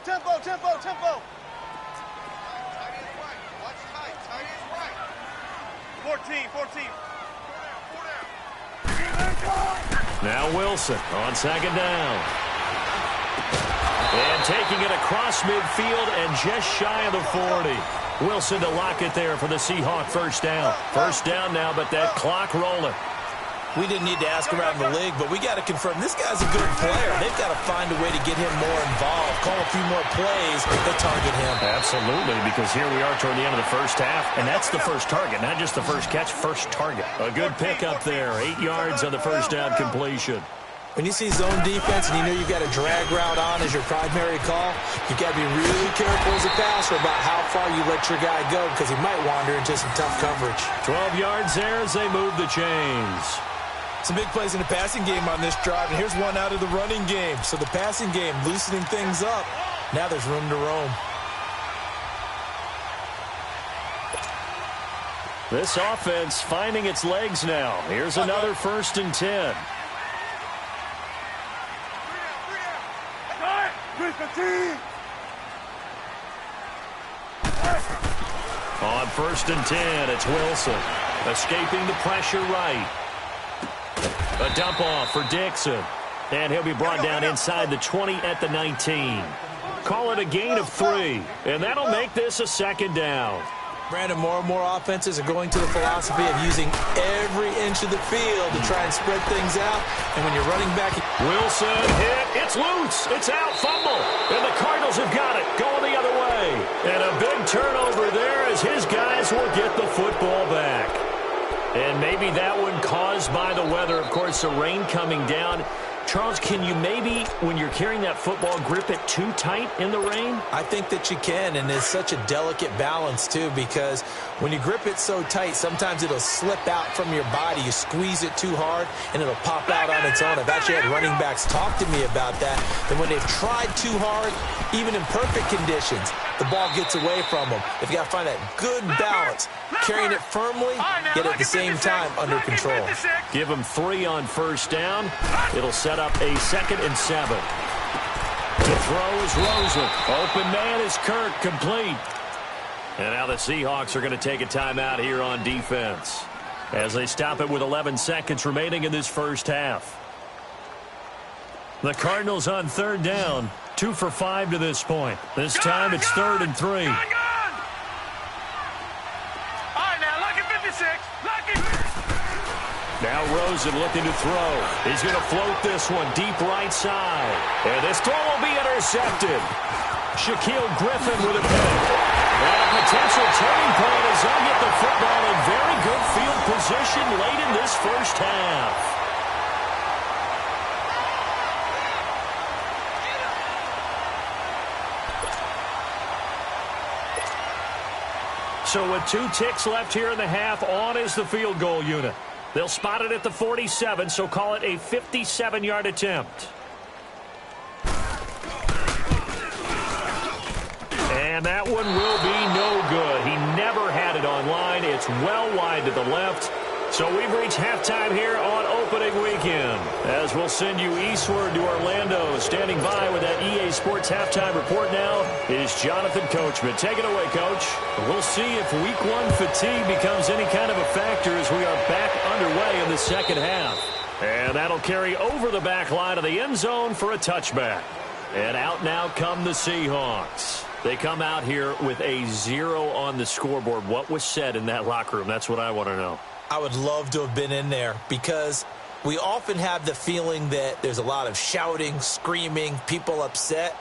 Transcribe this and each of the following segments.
tempo, tempo, tempo. Tight end right. Watch tight. Tight end right. 14, 14. Now Wilson on second down. And taking it across midfield and just shy of the 40. Wilson to lock it there for the Seahawk first down. First down now, but that clock rolling. We didn't need to ask around the league, but we got to confirm this guy's a good player. They've got to find a way to get him more involved, call a few more plays that target him. Absolutely, because here we are toward the end of the first half, and that's the first target, not just the first catch, first target. A good pickup there, 8 yards on the first down completion. When you see zone defense and you know you've got a drag route on as your primary call, you've got to be really careful as a passer about how far you let your guy go because he might wander into some tough coverage. 12 yards there as they move the chains. Some big plays in the passing game on this drive, and here's one out of the running game. So the passing game loosening things up. Now there's room to roam. This offense finding its legs now. Here's another 1st and 10. On 1st and 10, it's Wilson. Escaping the pressure right. A dump off for Dixon. And he'll be brought down inside the 20 at the 19. Call it a gain of 3. And that'll make this a second down. Brandon, more and more offenses are going to the philosophy of using every inch of the field to try and spread things out. And when you're running back... Wilson hit. It's loose. It's out. Fumble. And the Cardinals have got it. Going the other way. And a big turnover there as his guys will get the football back. And maybe that one caused by the weather. Of course, the rain coming down. Charles, can you maybe, when you're carrying that football, grip it too tight in the rain? I think that you can, and it's such a delicate balance, too, because when you grip it so tight, sometimes it'll slip out from your body. You squeeze it too hard, and it'll pop out on its own. I've actually had running backs talk to me about that when they've tried too hard, even in perfect conditions, the ball gets away from them. They've got to find that good balance, carrying it firmly, yet at the same time under control. Give them 3 on first down. It'll set up a 2nd and 7. To throw is Rosen. Open man is Kirk, complete. And now the Seahawks are going to take a timeout here on defense as they stop it with 11 seconds remaining in this first half. The Cardinals on 3rd down, 2 for 5 to this point. This time it's 3rd and 3. Now Rosen looking to throw. He's going to float this one deep right side. And this throw will be intercepted. Shaquille Griffin with a pick. And a potential turning point as they'll get the football in very good field position late in this first half. So with 2 ticks left here in the half, on is the field goal unit. They'll spot it at the 47, so call it a 57-yard attempt. And that one will be no good. He never had it on line. It's well wide to the left. So we've reached halftime here on opening weekend. As we'll send you eastward to Orlando. Standing by with that EA Sports halftime report now is Jonathan Coachman. Take it away, Coach. We'll see if week 1 fatigue becomes any kind of a factor as we are back underway in the second half. And that'll carry over the back line of the end zone for a touchback. And out now come the Seahawks. They come out here with a 0 on the scoreboard. What was said in that locker room? That's what I want to know. I would love to have been in there because we often have the feeling that there's a lot of shouting, screaming, people upset.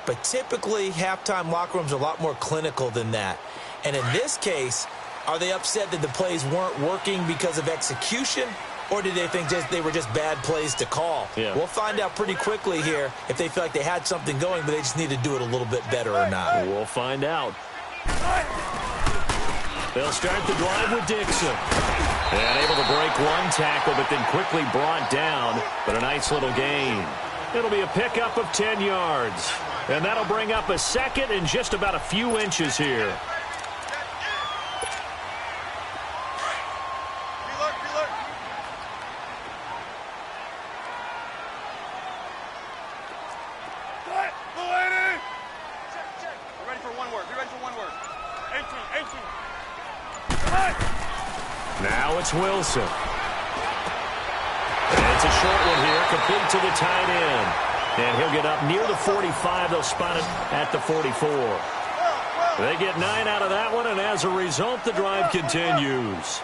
But typically, halftime locker rooms are a lot more clinical than that. And in this case, are they upset that the plays weren't working because of execution? Or did they think they were just bad plays to call? Yeah. We'll find out pretty quickly here if they feel like they had something going, but they just need to do it a little bit better or not. We'll find out. They'll start the drive with Dixon. And able to break 1 tackle, but then quickly brought down. But a nice little gain. It'll be a pickup of 10 yards. And that'll bring up a 2nd and just about a few inches here. ready for one word. Be ready for one word. 18. Now it's Wilson. And it's a short one here, complete to the tight end. And he'll get up near the 45. They'll spot it at the 44. They get 9 out of that one, and as a result, the drive continues.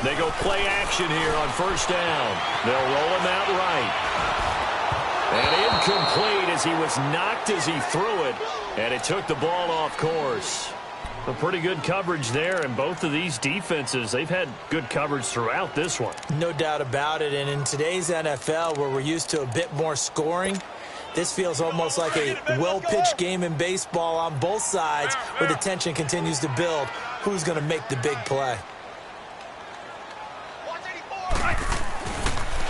They go play action here on first down. They'll roll him out right. And incomplete as he was knocked as he threw it, and it took the ball off course. A pretty good coverage there, and both of these defenses, they've had good coverage throughout this one. No doubt about it, and in today's NFL, where we're used to a bit more scoring, this feels almost like a well-pitched game in baseball on both sides where the tension continues to build. Who's going to make the big play?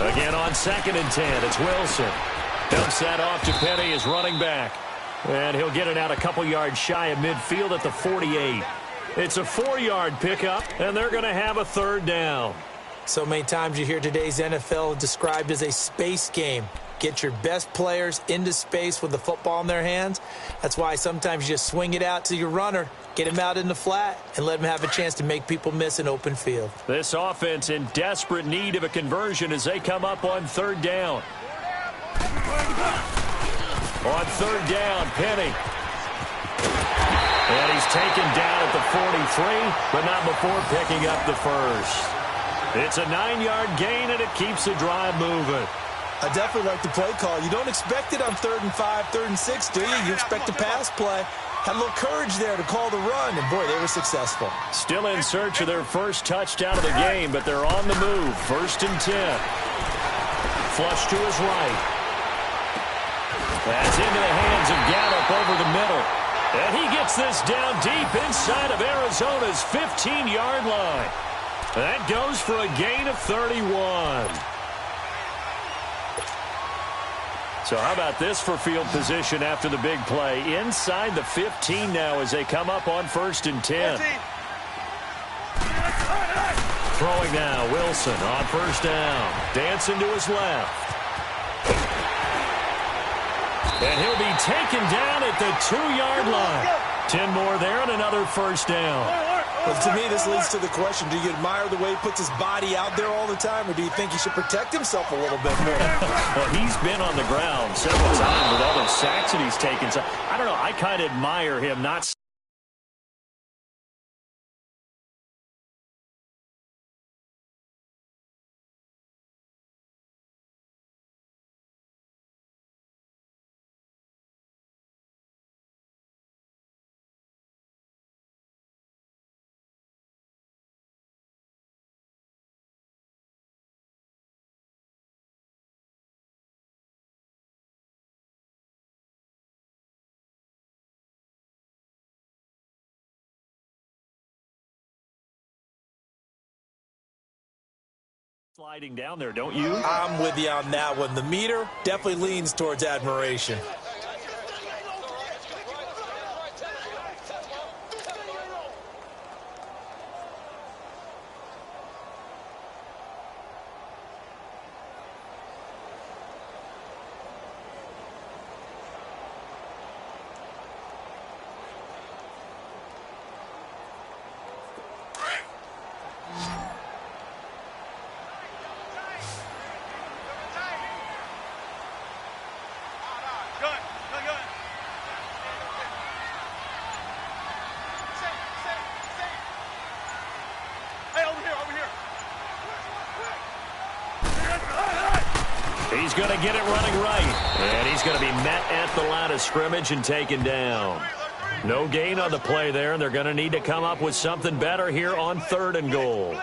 Again on 2nd and 10, it's Wilson. Dumps that off to Penny, his running back. And he'll get it out a couple yards shy of midfield at the 48. It's a 4-yard pickup, and they're going to have a 3rd down. So many times you hear today's NFL described as a space game. Get your best players into space with the football in their hands. That's why sometimes you just swing it out to your runner, get him out in the flat, and let him have a chance to make people miss an open field. This offense in desperate need of a conversion as they come up on 3rd down. On 3rd down, Penny. And he's taken down at the 43, but not before picking up the first. It's a 9-yard gain, and it keeps the drive moving. I definitely like the play call. You don't expect it on 3rd and 5, 3rd and 6, do you? You expect a pass play. Had a little courage there to call the run, and boy, they were successful. Still in search of their first touchdown of the game, but they're on the move. 1st and 10. Flush to his right. That's into the hands of Gallup over the middle. And he gets this down deep inside of Arizona's 15-yard line. That goes for a gain of 31. So how about this for field position after the big play? Inside the 15 now as they come up on 1st and 10. 14. Throwing now, Wilson on 1st down. Dancing to his left. And he'll be taken down at the 2-yard line. 10 more there and another 1st down. Well, to me, this leads to the question, do you admire the way he puts his body out there all the time, or do you think he should protect himself a little bit more? Well, he's been on the ground several times with all those sacks that he's taken. So, I don't know, I kind of admire him not sliding down there, don't you? I'm with you on that one. The meter definitely leans towards admiration. He's going to get it running right. And he's going to be met at the line of scrimmage and taken down. No gain on the play there, and they're going to need to come up with something better here on 3rd and goal.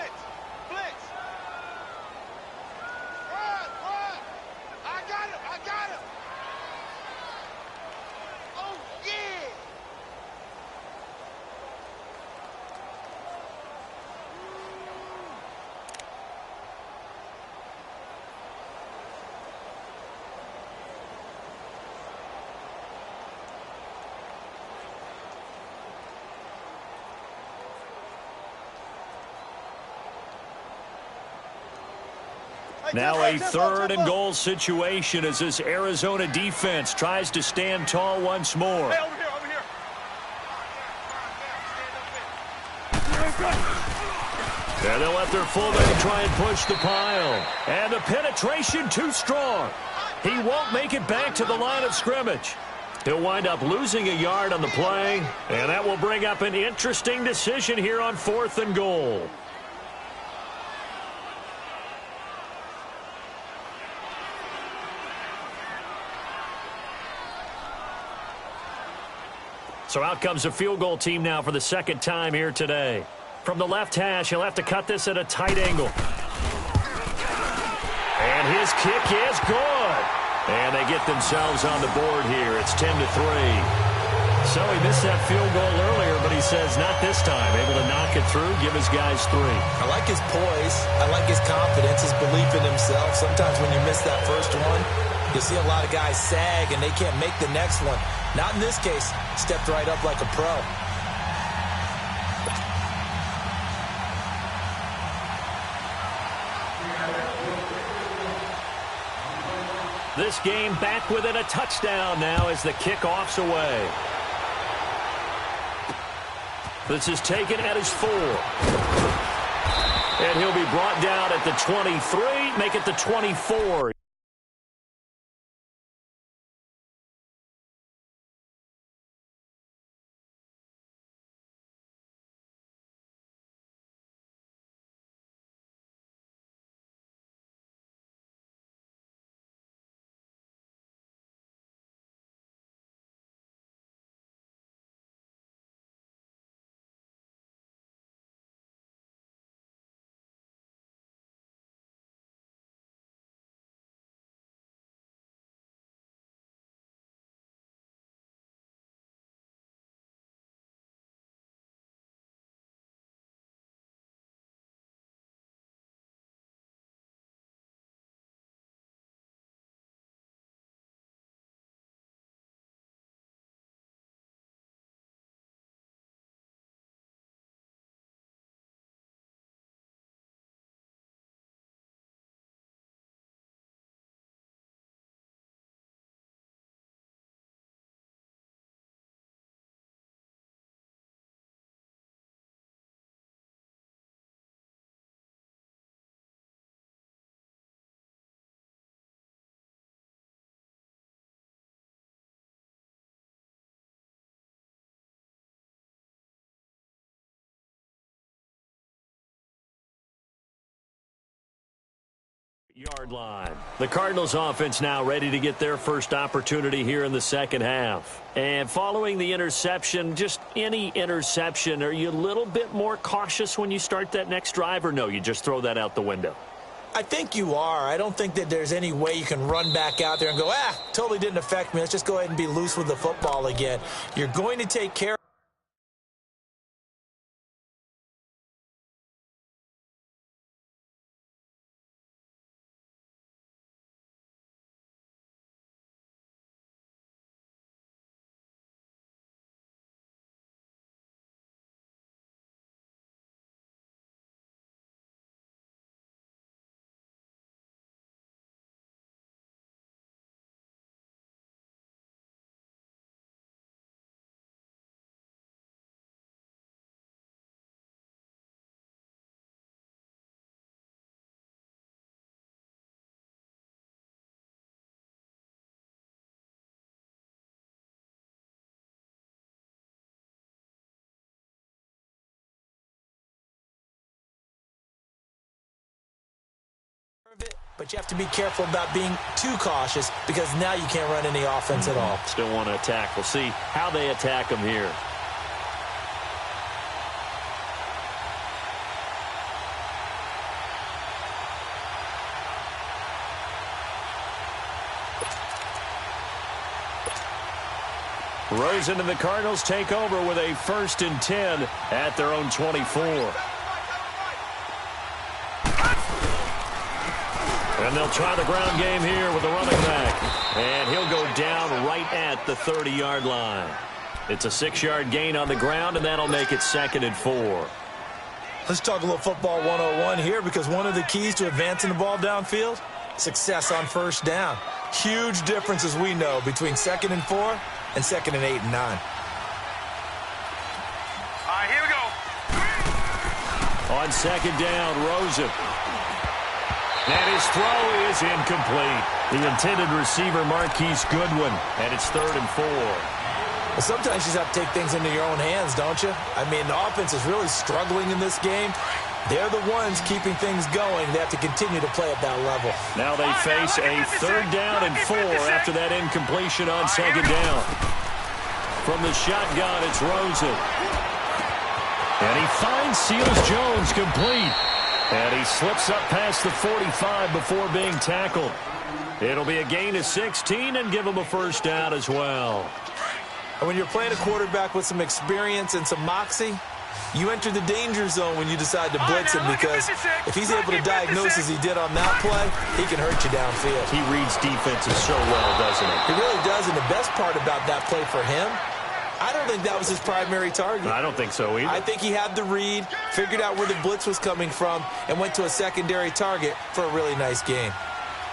Now a 3rd and goal situation as this Arizona defense tries to stand tall once more. Hey, over here, over here. And they'll let their fullback try and push the pile. And the penetration too strong. He won't make it back to the line of scrimmage. He'll wind up losing a yard on the play, and that will bring up an interesting decision here on 4th and goal. So out comes a field goal team now for the 2nd time here today. From the left hash, he'll have to cut this at a tight angle. And his kick is good. And they get themselves on the board here. It's 10-3. So he missed that field goal earlier, but he says not this time. Able to knock it through, give his guys 3. I like his poise. I like his confidence, his belief in himself. Sometimes when you miss that first one, you see a lot of guys sag and they can't make the next one. Not in this case. Stepped right up like a pro. This game back within a touchdown now as the kickoff's away. This is taken at his 4. And he'll be brought down at the 23, make it the 24. Yard line. The Cardinals offense now ready to get their first opportunity here in the 2nd half. And following the interception, just any interception, are you a little bit more cautious when you start that next drive, or no, you just throw that out the window? I think you are. I don't think that there's any way you can run back out there and go, totally didn't affect me. Let's just go ahead and be loose with the football again. You're going to take care of it, but you have to be careful about being too cautious because now you can't run any offense at all. Still want to attack. We'll see how they attack him here. Rosen and the Cardinals take over with a 1st and 10 at their own 24. And they'll try the ground game here with the running back. And he'll go down right at the 30-yard line. It's a 6-yard gain on the ground, and that'll make it 2nd and 4. Let's talk a little football 101 here, because one of the keys to advancing the ball downfield, success on first down. Huge difference, as we know, between 2nd and 4 and 2nd and 8 and 9. All right, here we go. On 2nd down, Rosen. And his throw is incomplete. The intended receiver, Marquise Goodwin, and it's 3rd and 4. Well, sometimes you just have to take things into your own hands, don't you? I mean, the offense is really struggling in this game. They're the ones keeping things going. They have to continue to play at that level. Now they face a 3rd down and 4 after that incompletion on 2nd down. From the shotgun, it's Rosen. And he finds Seals Jones complete. And he slips up past the 45 before being tackled. It'll be a gain of 16 and give him a first down as well. And when you're playing a quarterback with some experience and some moxie, you enter the danger zone when you decide to blitz him, because if he's able to diagnose as he did on that play, he can hurt you downfield. He reads defenses so well, doesn't he? He really does, and the best part about that play for him, I don't think that was his primary target. I don't think so either. I think he had the read, figured out where the blitz was coming from, and went to a secondary target for a really nice game.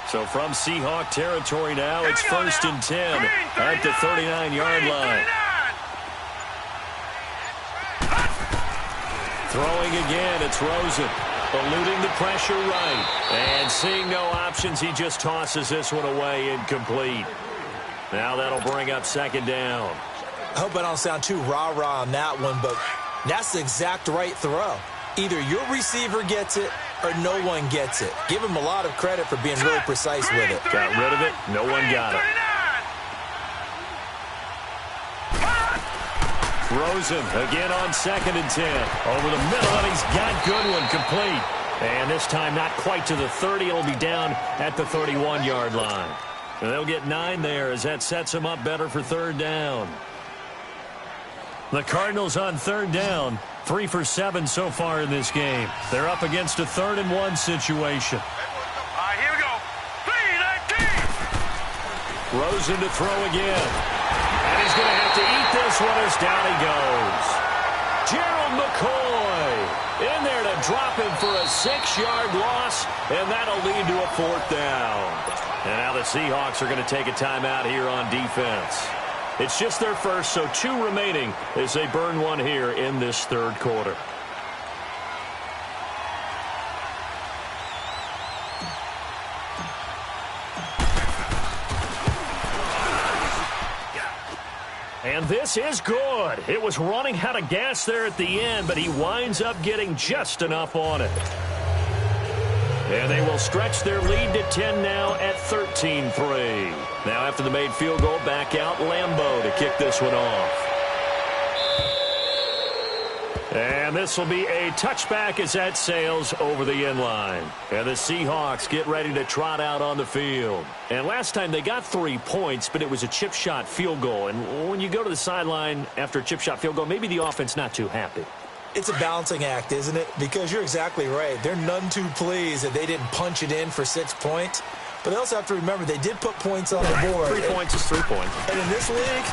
So from Seahawk territory now, it's 1st and 10 at the 39-yard line. Throwing again, it's Rosen. Eluding the pressure right. And seeing no options, he just tosses this one away, incomplete. Now that'll bring up 2nd down. I hope I don't sound too rah-rah on that one, but that's the exact right throw. Either your receiver gets it or no one gets it. Give him a lot of credit for being really precise with it. Got rid of it. No one got it. Rosen again on 2nd and 10. Over the middle, and he's got Goodwin complete. And this time not quite to the 30. It'll be down at the 31-yard line. And they'll get 9 there as that sets them up better for 3rd down. The Cardinals on 3rd down, 3 for 7 so far in this game. They're up against a 3rd and 1 situation. All right, here we go. 3-19. Rosen to throw again. And he's going to have to eat this one as down he goes. Gerald McCoy in there to drop him for a 6-yard loss, and that'll lead to a 4th down. And now the Seahawks are going to take a timeout here on defense. It's just their first, so 2 remaining as they burn one here in this 3rd quarter. And this is good. It was running out of gas there at the end, but he winds up getting just enough on it. And they will stretch their lead to 10 now at 13-3. Now after the made field goal, back out Lambeau to kick this one off. And this will be a touchback as that sails over the end line. And the Seahawks get ready to trot out on the field. And last time they got 3 points, but it was a chip shot field goal. And when you go to the sideline after a chip shot field goal, maybe the offense not too happy. It's a balancing act, isn't it? Because you're exactly right. They're none too pleased that they didn't punch it in for 6 points. But they also have to remember they did put points on the board. 3 points is 3 points. And in this league,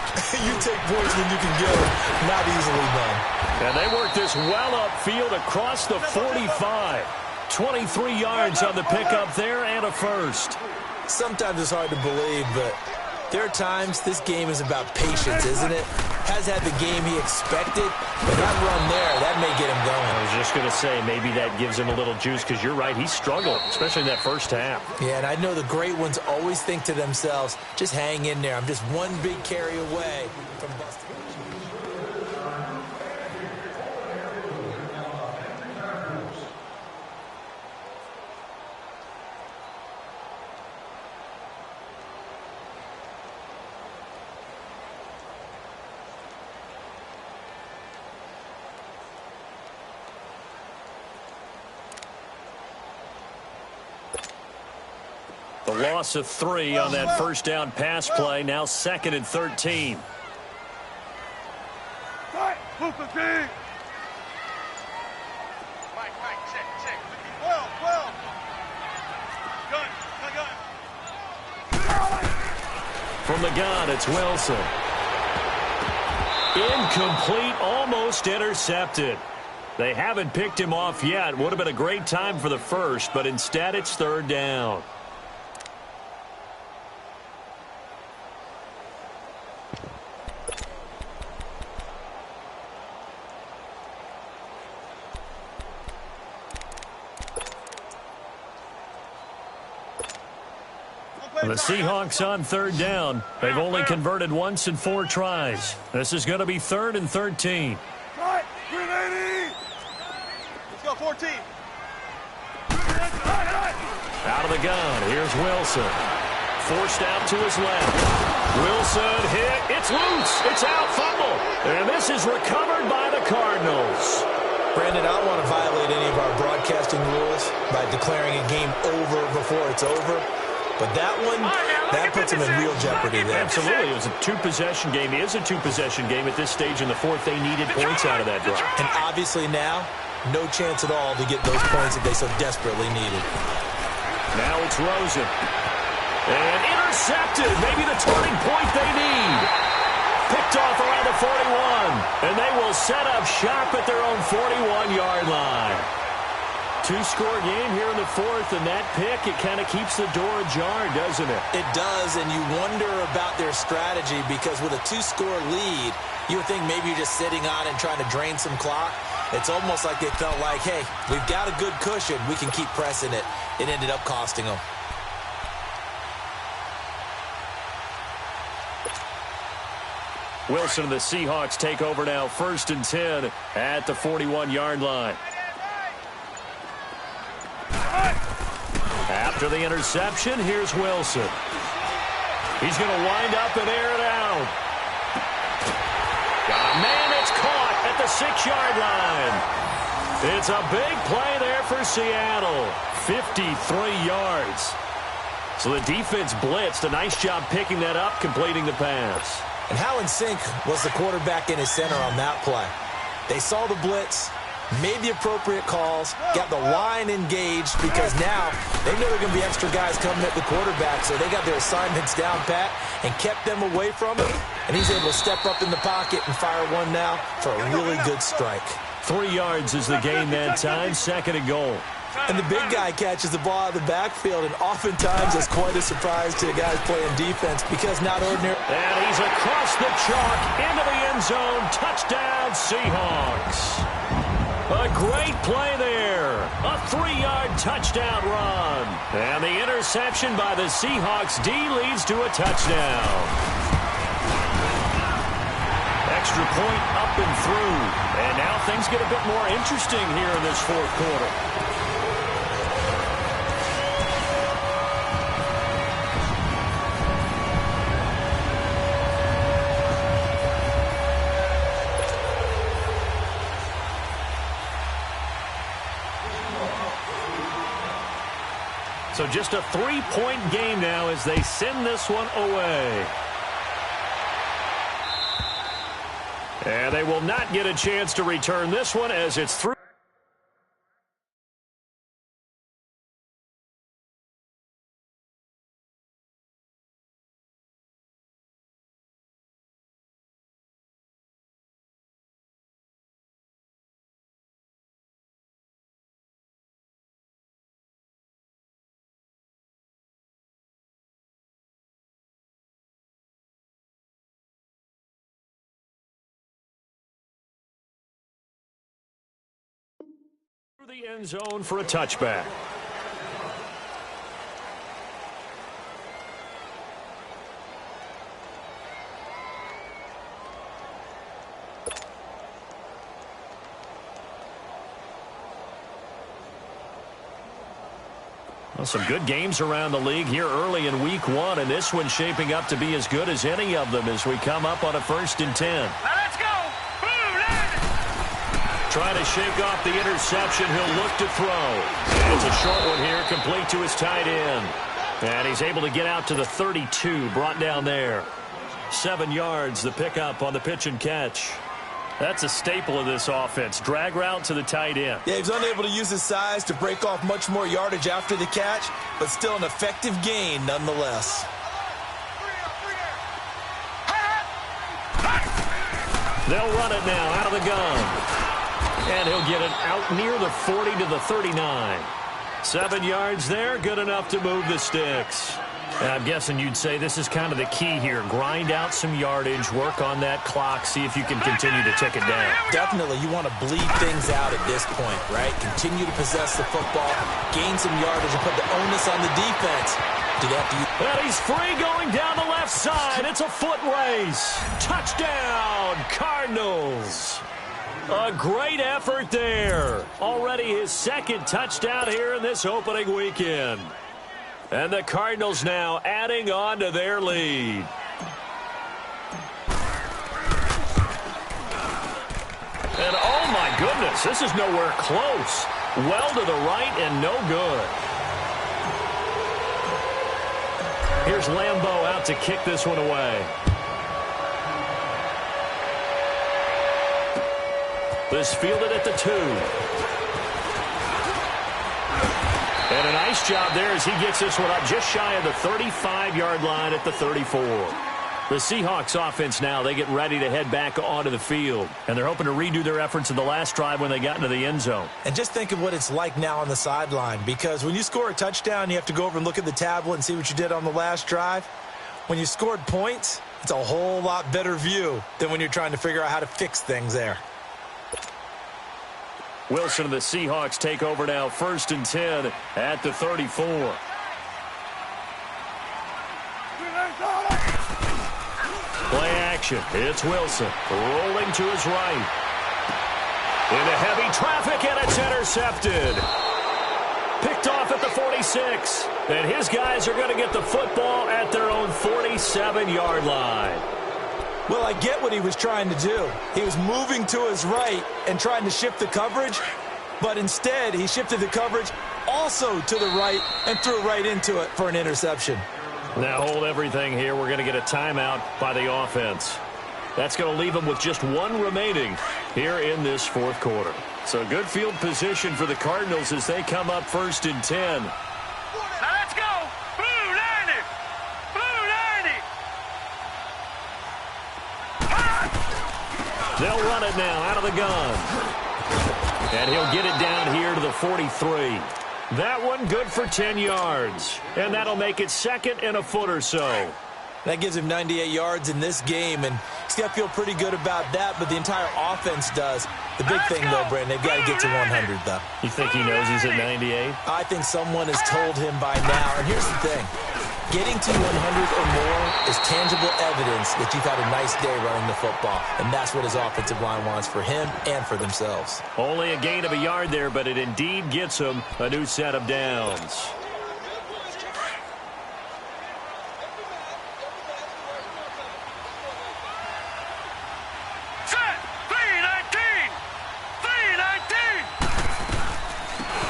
you take points when you can get them. Not easily done. And they work this well upfield across the 45. 23 yards on the pickup there and a first. Sometimes it's hard to believe, but there are times this game is about patience, isn't it? Has had the game he expected, but that run there, that may get him going. I was just going to say, maybe that gives him a little juice, because you're right, he struggled, especially in that first half. Yeah, and I know the great ones always think to themselves, just hang in there. I'm just one big carry away from busting. The loss of 3 on that first down pass play. Now 2nd and 13. Mike, check. Well. Gun. From the gun, it's Wilson. Incomplete, almost intercepted. They haven't picked him off yet. Would have been a great time for the first, but instead it's third down. The Seahawks on third down. They've only converted once in 4 tries. This is going to be 3rd and 13. Right, 380. Let's go, 14. Out of the gun, here's Wilson. Forced out to his left. Wilson hit. It's loose. It's out, fumble. And this is recovered by the Cardinals. Brandon, I don't want to violate any of our broadcasting rules by declaring a game over before it's over. But that one, that puts him in real jeopardy there. Absolutely. It was a 2-possession game. It is a 2-possession game at this stage in the fourth. They needed points out of that drive. And obviously now, no chance at all to get those points that they so desperately needed. Now it's Rosen. And intercepted. Maybe the turning point they need. Picked off around the 41. And they will set up shop at their own 41-yard line. 2-score game here in the fourth, and that pick, it kind of keeps the door ajar, doesn't it? It does, and you wonder about their strategy because with a 2-score lead, you would think maybe you're just sitting on and trying to drain some clock. It's almost like they felt like, hey, we've got a good cushion. We can keep pressing it. It ended up costing them. Wilson and the Seahawks take over now, 1st and 10 at the 41-yard line. After the interception, here's Wilson. He's going to wind up and air it out. Got a man that's caught at the 6-yard line. It's a big play there for Seattle. 53 yards. So the defense blitzed. A nice job picking that up, completing the pass. And how in sync was the quarterback and his center on that play? They saw the blitz, made the appropriate calls, got the line engaged because now they know there are going to be extra guys coming at the quarterback, so they got their assignments down pat and kept them away from him, and he's able to step up in the pocket and fire one now for a really good strike. 3 yards is the gain that time, 2nd and goal. And the big guy catches the ball out of the backfield, and oftentimes it's quite a surprise to the guys playing defense because not ordinary. And he's across the chalk into the end zone. Touchdown, Seahawks. A great play there. A 3-yard touchdown run. And the interception by the Seahawks D leads to a touchdown. Extra point up and through. And now things get a bit more interesting here in this fourth quarter. So just a 3-point game now as they send this one away. And they will not get a chance to return this one as it's through. The end zone for a touchback. Well, some good games around the league here early in week 1, and this one's shaping up to be as good as any of them as we come up on a 1st and 10. Now let's go. Trying to shake off the interception. He'll look to throw. And it's a short one here, complete to his tight end. And he's able to get out to the 32, brought down there. 7 yards, the pickup on the pitch and catch. That's a staple of this offense. Drag route to the tight end. Yeah, he's unable to use his size to break off much more yardage after the catch, but still an effective gain nonetheless. They'll run it now out of the gun. And he'll get it out near the 40 to the 39. 7 yards there, good enough to move the sticks. And I'm guessing you'd say this is kind of the key here. Grind out some yardage, work on that clock, see if you can continue to tick it down. Definitely, you want to bleed things out at this point, right? Continue to possess the football, gain some yardage, and put the onus on the defense. And he's free going down the left side. It's a foot race. Touchdown, Cardinals. A great effort there. Already his second touchdown here in this opening weekend. And the Cardinals now adding on to their lead. And oh my goodness, this is nowhere close. Well to the right and no good. Here's Lambeau out to kick this one away. This fielded at the 2. And a nice job there as he gets this one up just shy of the 35-yard line at the 34. The Seahawks offense now, they get ready to head back onto the field. And they're hoping to redo their efforts in the last drive when they got into the end zone. And just think of what it's like now on the sideline, because when you score a touchdown, you have to go over and look at the tablet and see what you did on the last drive. When you scored points, it's a whole lot better view than when you're trying to figure out how to fix things there. Wilson and the Seahawks take over now, 1st and 10 at the 34. Play action. It's Wilson rolling to his right. Into heavy traffic, and it's intercepted. Picked off at the 46. And his guys are going to get the football at their own 47-yard line. Well, I get what he was trying to do. He was moving to his right and trying to shift the coverage, but instead he shifted the coverage also to the right and threw right into it for an interception. Now hold everything here. We're going to get a timeout by the offense. That's going to leave them with just 1 remaining here in this 4th quarter. So good field position for the Cardinals as they come up 1st and 10. Now let's go! Blue 90! Blue 90! They'll run it now out of the gun. And he'll get it down here to the 43. That one good for 10 yards. And that'll make it 2nd and a foot or so. That gives him 98 yards in this game, and he's got to feel pretty good about that, but the entire offense does. The big thing, though, Brandon, they've got to get to 100, though. You think he knows he's at 98? I think someone has told him by now. And here's the thing. Getting to 100 or more is tangible evidence that you've had a nice day running the football, and that's what his offensive line wants for him and for themselves. Only a gain of a yard there, but it indeed gets him a new set of downs.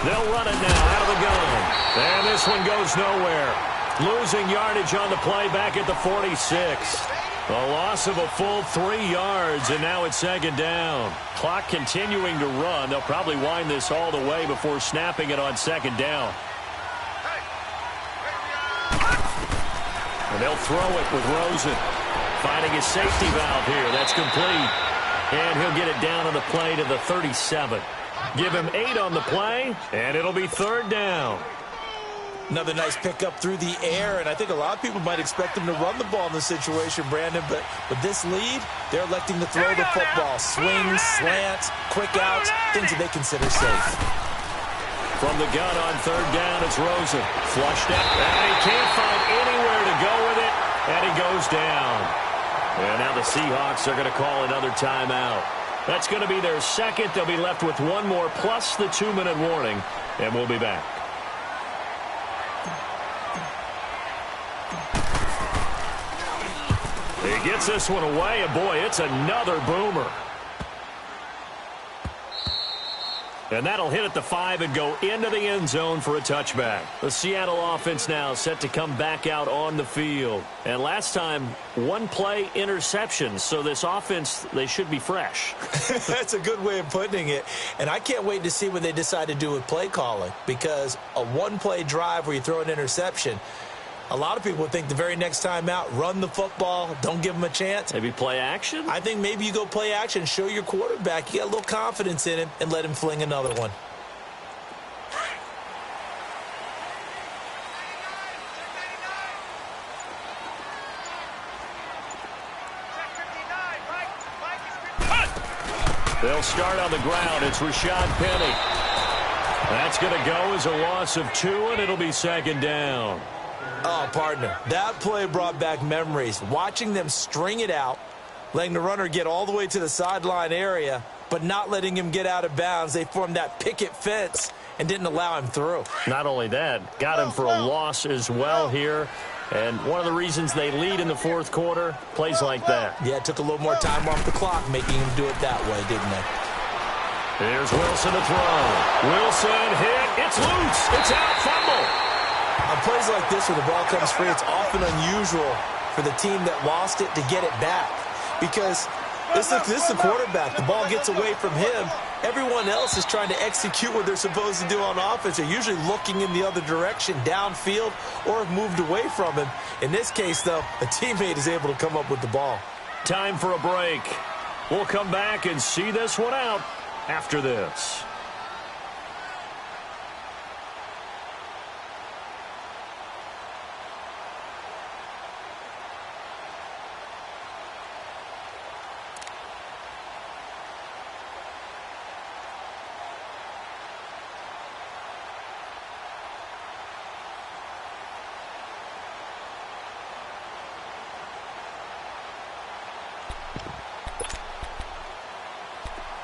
They'll run it now out of the gun. And this one goes nowhere. Losing yardage on the play back at the 46. A loss of a full 3 yards, and now it's 2nd down. Clock continuing to run. They'll probably wind this all the way before snapping it on 2nd down. And they'll throw it with Rosen. Finding his safety valve here. That's complete. And he'll get it down on the play to the 37. Give him 8 on the play, and it'll be 3rd down. Another nice pickup through the air, and I think a lot of people might expect them to run the ball in this situation, Brandon, but with this lead, they're electing to throw the football. Swings, slants, quick outs, things that they consider safe. From the gun on 3rd down, it's Rosen. Flushed out, and he can't find anywhere to go with it, and he goes down. And now the Seahawks are going to call another timeout. That's going to be their 2nd. They'll be left with 1 more plus the 2-minute warning, and we'll be back. He gets this one away, and boy, it's another boomer. And that'll hit at the 5 and go into the end zone for a touchback. The Seattle offense now set to come back out on the field. And last time, 1 play interception. So this offense, they should be fresh. That's a good way of putting it. And I can't wait to see what they decide to do with play calling. Because a 1-play drive where you throw an interception, A lot of people would think the very next time out, run the football, don't give them a chance. Maybe play action? I think maybe you go play action, show your quarterback you got a little confidence in him, and let him fling another one. They'll start on the ground. It's Rashad Penny. That's going to go as a loss of 2, and it'll be second down. Oh, partner, that play brought back memories. Watching them string it out, letting the runner get all the way to the sideline area, but not letting him get out of bounds. They formed that picket fence and didn't allow him through. Not only that, got him for a loss as well here. And one of the reasons they lead in the fourth quarter, plays like that. Yeah, it took a little more time off the clock, making him do it that way, didn't they? Here's Wilson to throw. Wilson hit. It's loose. It's out. Fumble. On plays like this where the ball comes free, it's often unusual for the team that lost it to get it back. Because this is the quarterback. The ball gets away from him. Everyone else is trying to execute what they're supposed to do on offense. They're usually looking in the other direction, downfield, or have moved away from him. In this case, though, a teammate is able to come up with the ball. Time for a break. We'll come back and see this one out after this.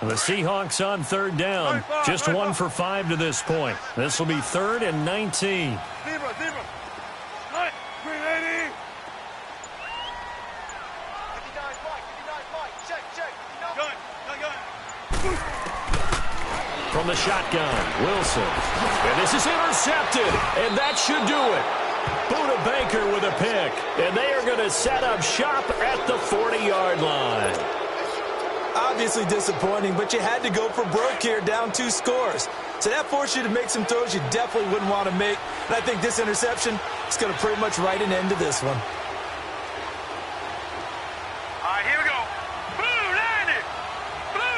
The Seahawks on third down. Just 1 for 5 to this point. This will be 3rd and 19. From the shotgun, Wilson. And this is intercepted. And that should do it. Buda Baker with a pick. And they are going to set up shop at the 40-yard line. Obviously disappointing, but you had to go for broke here, down 2 scores. So that forced you to make some throws you definitely wouldn't want to make. And I think this interception is going to pretty much write an end to this one. All right, here we go. Blue 90! Blue 90!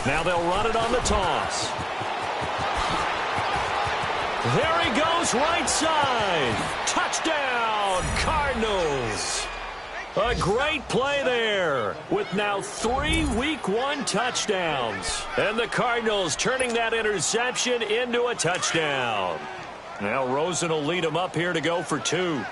Now they'll run it on the toss. There he goes, right side. Touchdown, Cardinals. A great play there with now 3 Week 1 touchdowns. And the Cardinals turning that interception into a touchdown. Now Rosen will lead them up here to go for 2.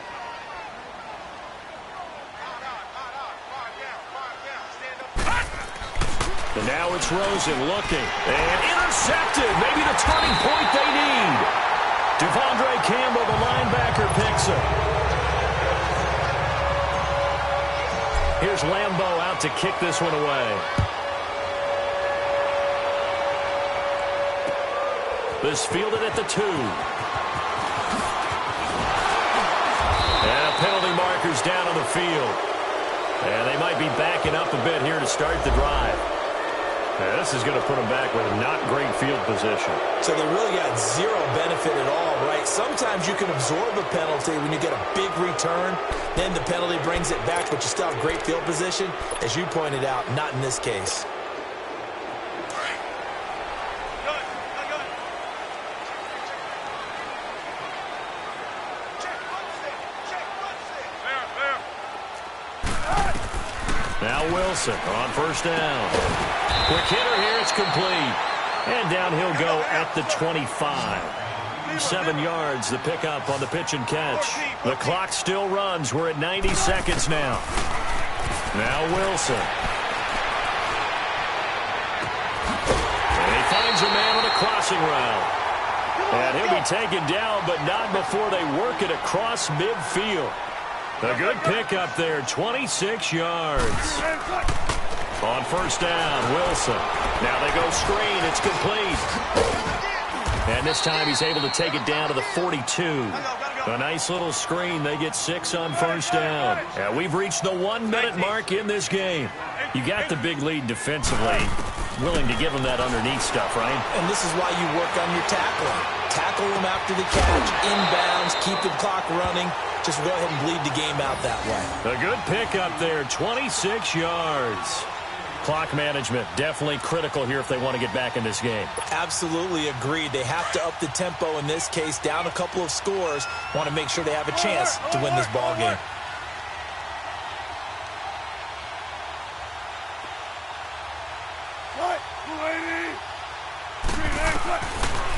And now it's Rosen looking. And intercepted. Maybe the turning point they need. Devondre Campbell, the linebacker, picks him. Here's Lambeau out to kick this one away. This fielded at the 2. And penalty markers down on the field. And they might be backing up a bit here to start the drive. Yeah, this is going to put them back with not great field position. So they really got 0 benefit at all, right? Sometimes you can absorb a penalty when you get a big return. Then the penalty brings it back, but you still have great field position. As you pointed out, not in this case. Now Wilson on first down. Quick hitter here, it's complete. And down he'll go at the 25. 7 yards, the pickup on the pitch and catch. The clock still runs. We're at 90 seconds now. Now Wilson. And he finds a man on a crossing route. And he'll be taken down, but not before they work it across midfield. A good pickup there, 26 yards. On first down, Wilson. Now they go screen. It's complete. And this time he's able to take it down to the 42. A nice little screen. They get 6 on first down. And we've reached the 1-minute mark in this game. You got the big lead defensively. Willing to give them that underneath stuff, right? And this is why you work on your tackling. Tackle them after the catch, inbounds, keep the clock running. Just go ahead and bleed the game out that way. A good pickup there, 26 yards. Clock management, definitely critical here if they want to get back in this game. Absolutely agreed. They have to up the tempo in this case, down a couple of scores. Want to make sure they have a chance to win this ball game.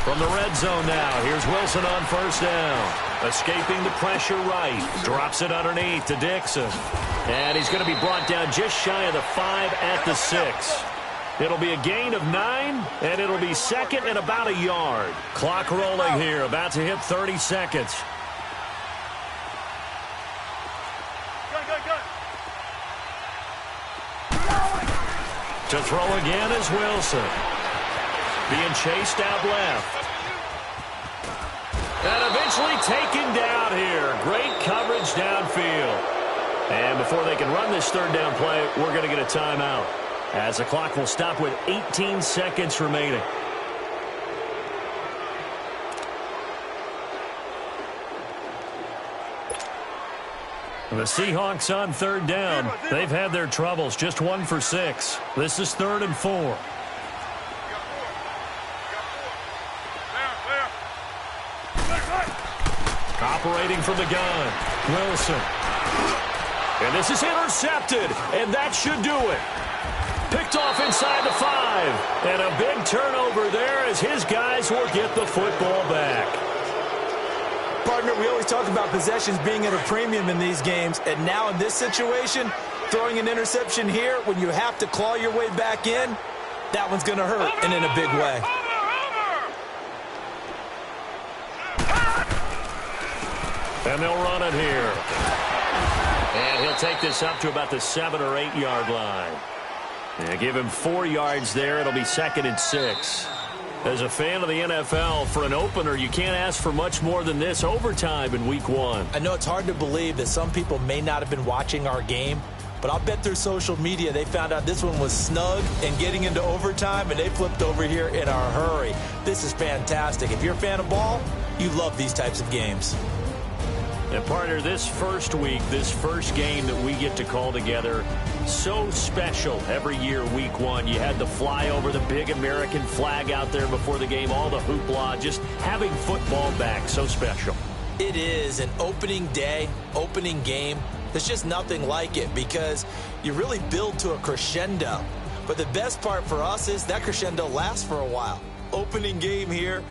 From the red zone now, here's Wilson on first down. Escaping the pressure right. Drops it underneath to Dixon. And he's going to be brought down just shy of the 5 at the 6. It'll be a gain of 9, and it'll be second and about a yard. Clock rolling here, about to hit 30 seconds. To throw again is Wilson. Being chased out left. And eventually taken down here. Great coverage downfield. And before they can run this third down play, we're going to get a timeout, as the clock will stop with 18 seconds remaining. The Seahawks on third down. They've had their troubles, just 1 for 6. This is 3rd and 4. Operating from the gun, Wilson. And this is intercepted, and that should do it. Picked off inside the 5. And a big turnover there as his guys will get the football back. Partner, we always talk about possessions being at a premium in these games, and now in this situation, throwing an interception here when you have to claw your way back in, that one's going to hurt, and in a big way. And they'll run it here. And he'll take this up to about the 7 or 8 yard line. And give him 4 yards there. It'll be 2nd and 6. As a fan of the NFL, for an opener, you can't ask for much more than this overtime in week 1. I know it's hard to believe that some people may not have been watching our game, but I'll bet through social media they found out this one was snug and getting into overtime, and they flipped over here in a hurry. This is fantastic. If you're a fan of ball, you love these types of games. And partner, this first week, this first game that we get to call together, so special every year, week 1. You had the flyover, the big American flag out there before the game, all the hoopla, just having football back, so special. It is an opening day, opening game. There's just nothing like it because you really build to a crescendo. But the best part for us is that crescendo lasts for a while. Opening game here.